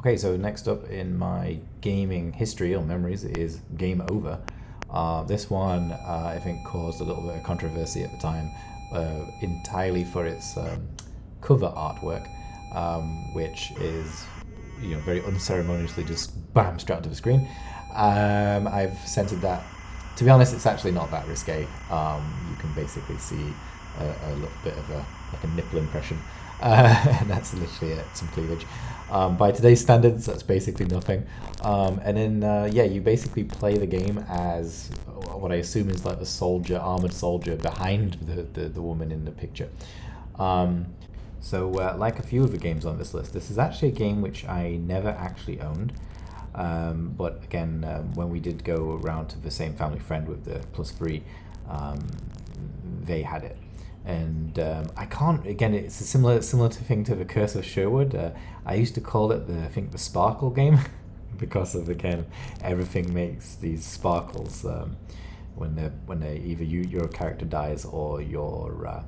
Okay, so next up in my gaming history or memories is Game Over. This one I think caused a little bit of controversy at the time, entirely for its cover artwork, which is very unceremoniously just bam straight onto the screen. I've censored that. To be honest, it's actually not that risque. You can basically see a little bit of a nipple impression. And that's literally it, some cleavage. By today's standards, that's basically nothing. And then, you basically play the game as what I assume is like the soldier, armored soldier behind the woman in the picture. Like a few of the games on this list, this is actually a game which I never actually owned. But again, when we did go around to the same family friend with the +3, they had it. And I can't, again, it's a similar thing to the Curse of Sherwood. I used to call it the Sparkle game because of, again, everything makes these sparkles when they either your character dies or your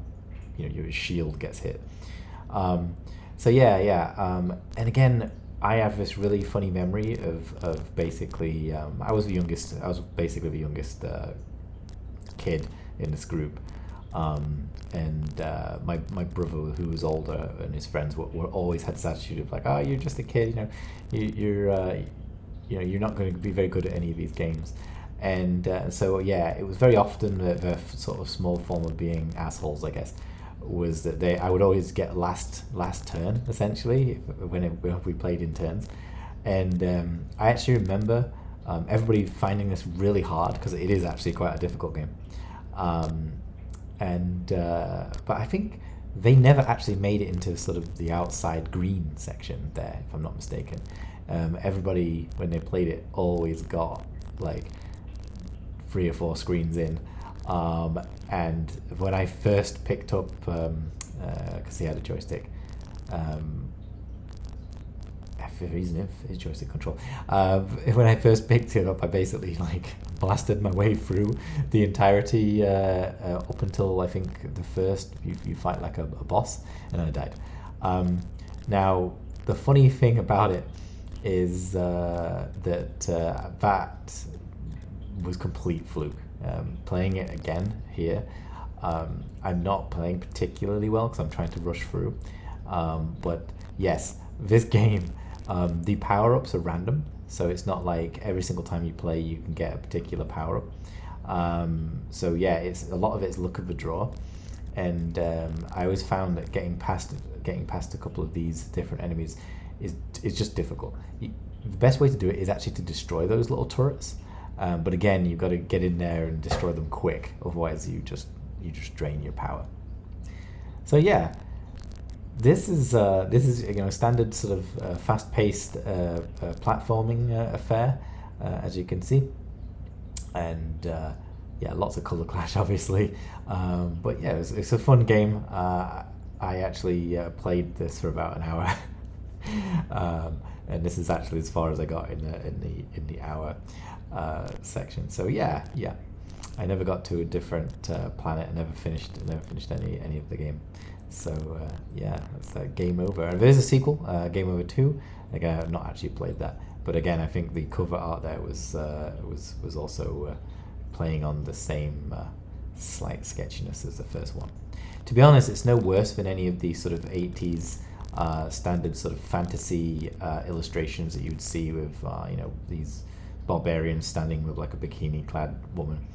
shield gets hit. And again, I have this really funny memory of basically I was basically the youngest kid in this group. My brother, who was older, and his friends were always had this attitude of like, oh, you're just a kid, you're not going to be very good at any of these games. And it was very often the sort of small form of being assholes, I guess, was that I would always get last turn essentially when we played in turns. And I actually remember everybody finding this really hard because it is actually quite a difficult game. But I think they never actually made it into sort of the outside green section there, if I'm not mistaken. Everybody, when they played it, always got like 3 or 4 screens in. And when I first picked up, because he had a joystick, for a reason, if his joystick control. When I first picked it up, I basically like blasted my way through the entirety up until I think the first you fight like a boss, and then I died. Now the funny thing about it is that was complete fluke. Playing it again here, I'm not playing particularly well because I'm trying to rush through. But yes, this game. The power-ups are random, so it's not like every single time you play you can get a particular power-up. It's a lot of it's luck of the draw, and I always found that getting past a couple of these different enemies is just difficult. The best way to do it is actually to destroy those little turrets, but again, you've got to get in there and destroy them quick, otherwise you just drain your power. So yeah. This is standard sort of fast-paced platforming affair, as you can see, and lots of color clash, obviously. But yeah, it's a fun game. I actually played this for about an hour, and this is actually as far as I got in the hour section. So yeah, I never got to a different planet. I never finished any of the game. So that's Game Over. And there's a sequel, Game Over 2. Again, I have not actually played that, but again, I think the cover art there was also playing on the same slight sketchiness as the first one. To be honest, it's no worse than any of these sort of 80s standard sort of fantasy illustrations that you'd see with these barbarians standing with like a bikini-clad woman.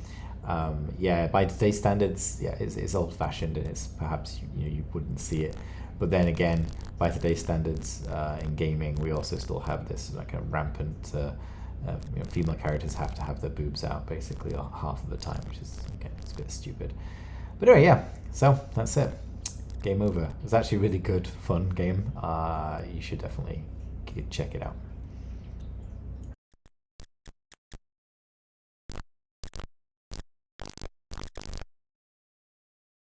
By today's standards, it's old-fashioned, and it's perhaps you wouldn't see it. But then again, by today's standards in gaming, we also still have this like a rampant. Female characters have to have their boobs out basically half of the time, which is again it's a bit stupid. But anyway, so that's it. Game Over. It was actually a really good, fun game. You should definitely check it out.